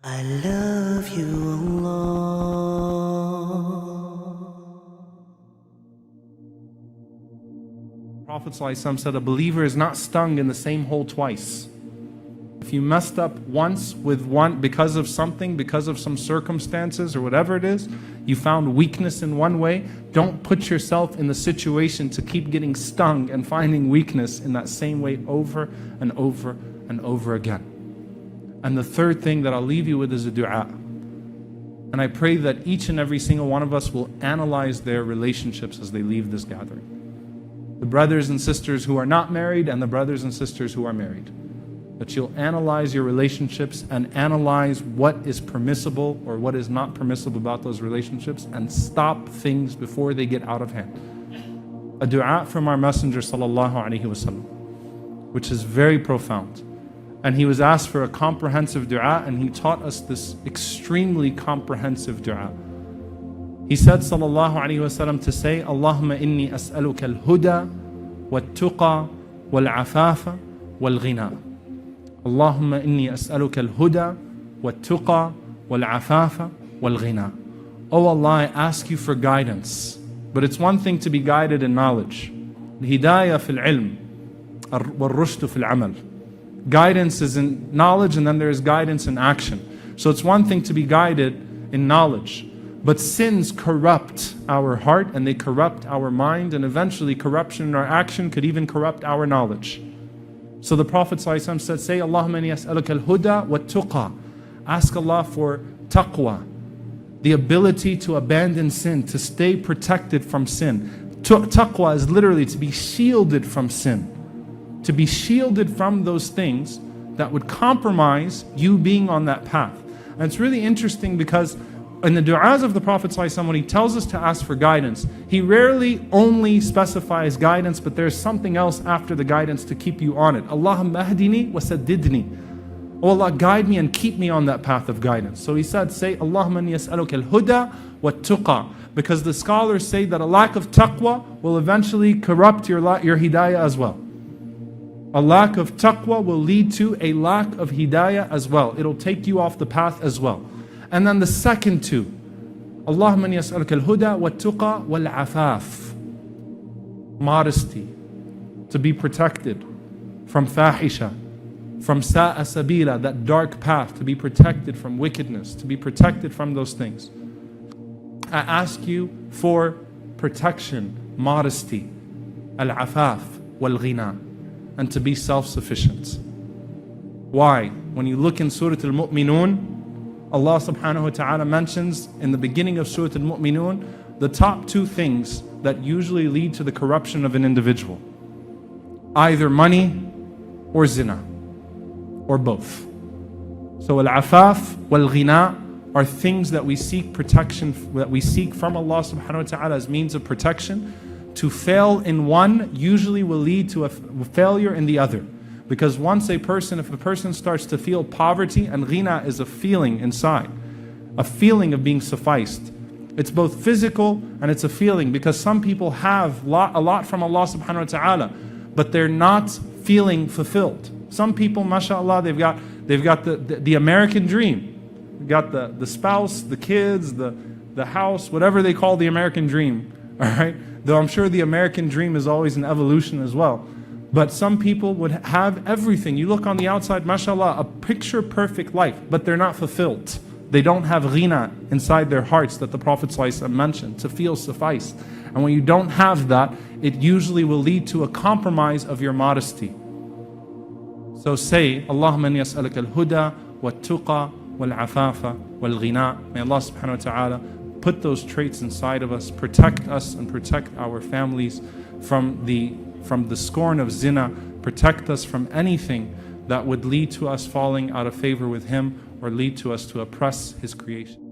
I love you, Allah. Prophet ﷺ said a believer is not stung in the same hole twice. If you messed up once with one because of something, because of some circumstances or whatever it is, you found weakness in one way, don't put yourself in the situation to keep getting stung and finding weakness in that same way over and over and over again. And the third thing that I'll leave you with is a dua. And I pray that each and every single one of us will analyze their relationships as they leave this gathering. The brothers and sisters who are not married and the brothers and sisters who are married. That you'll analyze your relationships and analyze what is permissible or what is not permissible about those relationships and stop things before they get out of hand. A dua from our Messenger sallallahu alaihi wasallam, which is very profound. And he was asked for a comprehensive dua, and he taught us this extremely comprehensive dua. He said sallallahu alaihi wasallam to say, Allahumma inni as'aluka al-huda wal-tuqa wal-afafa wal-ghina. Allahumma inni as'aluka al-huda wal-tuqa wal-afafa wal-ghina. Oh Allah, I ask you for guidance. But it's one thing to be guided in knowledge. Hidayah fil ilm wal-rushd fil amal. Guidance is in knowledge, and then there is guidance in action. So it's one thing to be guided in knowledge, but sins corrupt our heart and they corrupt our mind, and eventually corruption in our action could even corrupt our knowledge. So the Prophet ﷺ said, say, Allahumma inni as'aluka al-huda wa tuqa. Ask Allah for taqwa, the ability to abandon sin, to stay protected from sin. Taqwa is literally to be shielded from sin. To be shielded from those things that would compromise you being on that path. And it's really interesting because in the du'as of the Prophet ﷺ, when he tells us to ask for guidance, he rarely only specifies guidance, but there's something else after the guidance to keep you on it. Allahumma ahdini wa saddidni. Oh Allah, guide me and keep me on that path of guidance. So he said, say, Allahumma inni as'aluka al-huda wa tuqa. Because the scholars say that a lack of taqwa will eventually corrupt your hidayah as well. A lack of taqwa will lead to a lack of hidayah as well. It'll take you off the path as well. And then the second two, Allahumma inni as'aluka al-huda wa tuqa wal afaf. Modesty, to be protected from fahisha, from sa'a sabila, that dark path, to be protected from wickedness, to be protected from those things. I ask you for protection, modesty, al-afaf wal-ghina, and to be self-sufficient. Why? When you look in Surah Al-Mu'minun, Allah subhanahu wa ta'ala mentions in the beginning of Surah Al-Mu'minun the top two things that usually lead to the corruption of an individual. Either money or zina, or both. So al-afaf wal-ghina are things that we seek protection, that we seek from Allah subhanahu wa ta'ala as means of protection. To fail in one usually will lead to a failure in the other. Because if a person starts to feel poverty, and ghina is a feeling inside, a feeling of being sufficed. It's both physical and it's a feeling, because some people have a lot from Allah subhanahu wa ta'ala, but they're not feeling fulfilled. Some people, mashallah, they've got the American dream. They've got the spouse, the kids, the house, whatever they call the American dream. Alright? Though I'm sure the American dream is always an evolution as well. But some people would have everything. You look on the outside, mashallah, a picture perfect life, but they're not fulfilled. They don't have ghina inside their hearts that the Prophet ﷺ mentioned, to feel sufficed. And when you don't have that, it usually will lead to a compromise of your modesty. So say, Allahumma inni as'aluka al-huda wa-tuqa wal-afafa wal-ghina. May Allah subhanahu wa ta'ala put those traits inside of us, protect us and protect our families from the scorn of zina, protect us from anything that would lead to us falling out of favor with Him or lead to us to oppress His creation.